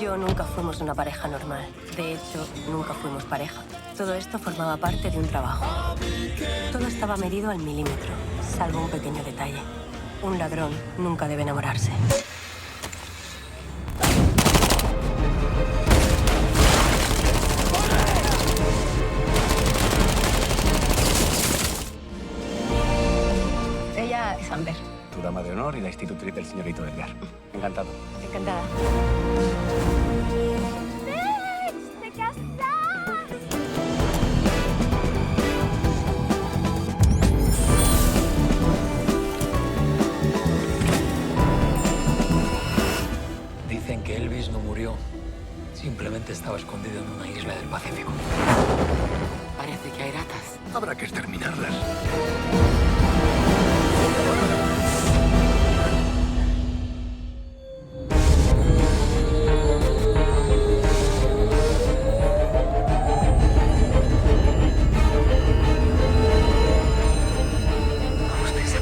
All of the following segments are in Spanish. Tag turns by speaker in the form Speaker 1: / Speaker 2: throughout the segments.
Speaker 1: yo nunca fuimos una pareja normal. De hecho, nunca fuimos pareja. Todo esto formaba parte de un trabajo. Todo estaba medido al milímetro, salvo un pequeño detalle. Un ladrón nunca debe enamorarse. Ella es Amber.
Speaker 2: Tu dama de honor y la institutriz del señorito Edgar. Encantado.
Speaker 1: Encantada.
Speaker 3: ¡Te casas!
Speaker 4: Dicen que Elvis no murió. Simplemente estaba escondido en una isla del Pacífico. Parece que hay ratas.
Speaker 5: Habrá que exterminarlas.
Speaker 4: Vamos, piensa.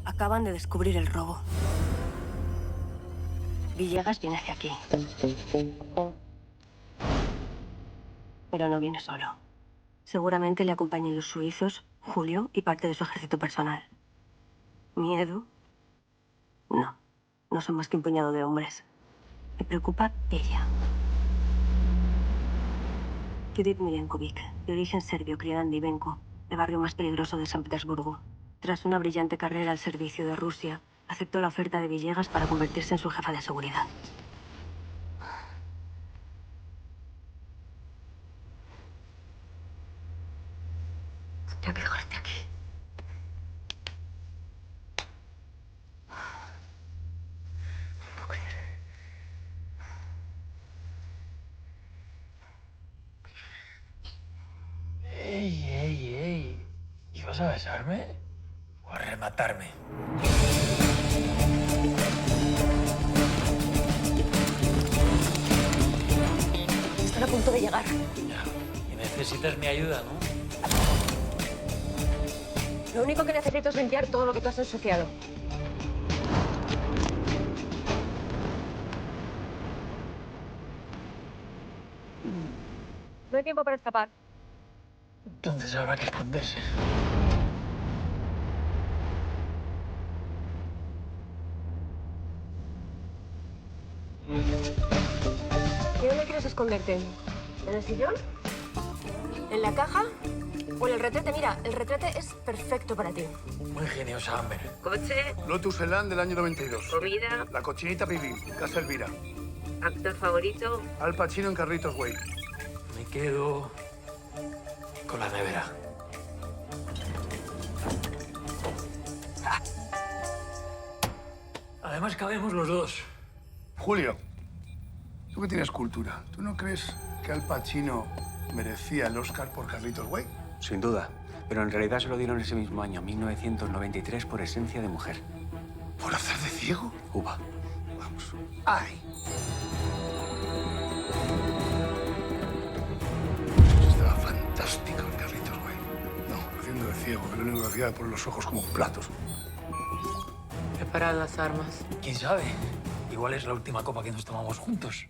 Speaker 1: Acaban de descubrir el robo. Villegas viene hacia aquí. Pero no viene solo. Seguramente le acompañan los suizos, Julio y parte de su ejército personal. ¿Miedo? No. No son más que un puñado de hombres. Me preocupa ella. Judith Milenkovic, de origen serbio, criada en Divenko, el barrio más peligroso de San Petersburgo. Tras una brillante carrera al servicio de Rusia, aceptó la oferta de Villegas para convertirse en su jefa de seguridad. Tengo que dejarte aquí.
Speaker 4: ¡Ey! ¿Ibas a besarme? ¿O a rematarme?
Speaker 1: Están a punto de llegar.
Speaker 4: Ya. Y necesitas mi ayuda, ¿no?
Speaker 1: Lo único que necesito es limpiar todo lo que tú has ensuciado. No hay tiempo para escapar.
Speaker 4: Entonces habrá que esconderse.
Speaker 1: ¿Y dónde quieres esconderte? ¿En el sillón? ¿En la caja? ¿O en el retrete? Mira, el retrete es perfecto para ti.
Speaker 4: Muy ingeniosa, Amber.
Speaker 1: Coche,
Speaker 5: Lotus Elan del año 92.
Speaker 1: comida,
Speaker 5: La cochinita Pibi, Casa Elvira.
Speaker 1: actor favorito.
Speaker 5: Al Pacino en Carlitos Way.
Speaker 4: Me quedo con la nevera. Además cabemos los dos.
Speaker 5: Julio, tú que tienes cultura, ¿tú no crees que Al Pacino merecía el Oscar por Carlitos Way?
Speaker 2: Sin duda. Pero en realidad se lo dieron ese mismo año, 1993, por Esencia de mujer.
Speaker 5: ¿Por hacer de ciego?
Speaker 2: Cuba.
Speaker 5: Vamos. ¡Ay! Estaba fantástico el Carlitos Way. No, haciendo de ciego, que lo único que hacía era poner los ojos como platos.
Speaker 6: Preparad las armas.
Speaker 4: ¿Quién sabe? Igual es la última copa que nos tomamos juntos.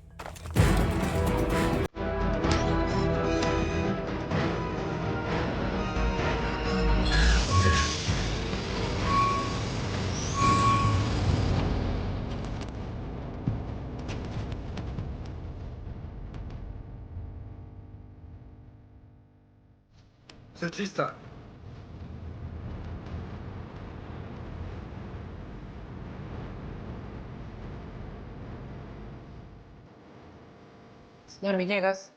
Speaker 5: Salchista.
Speaker 6: Señor Villegas.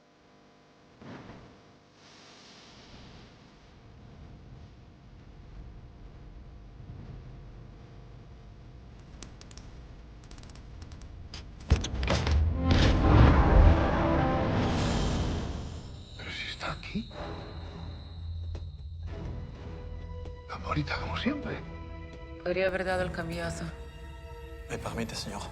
Speaker 5: Pero si está aquí. Tan bonita como siempre.
Speaker 6: Podría haber dado el cambiazo.
Speaker 4: ¿Me permite, señor?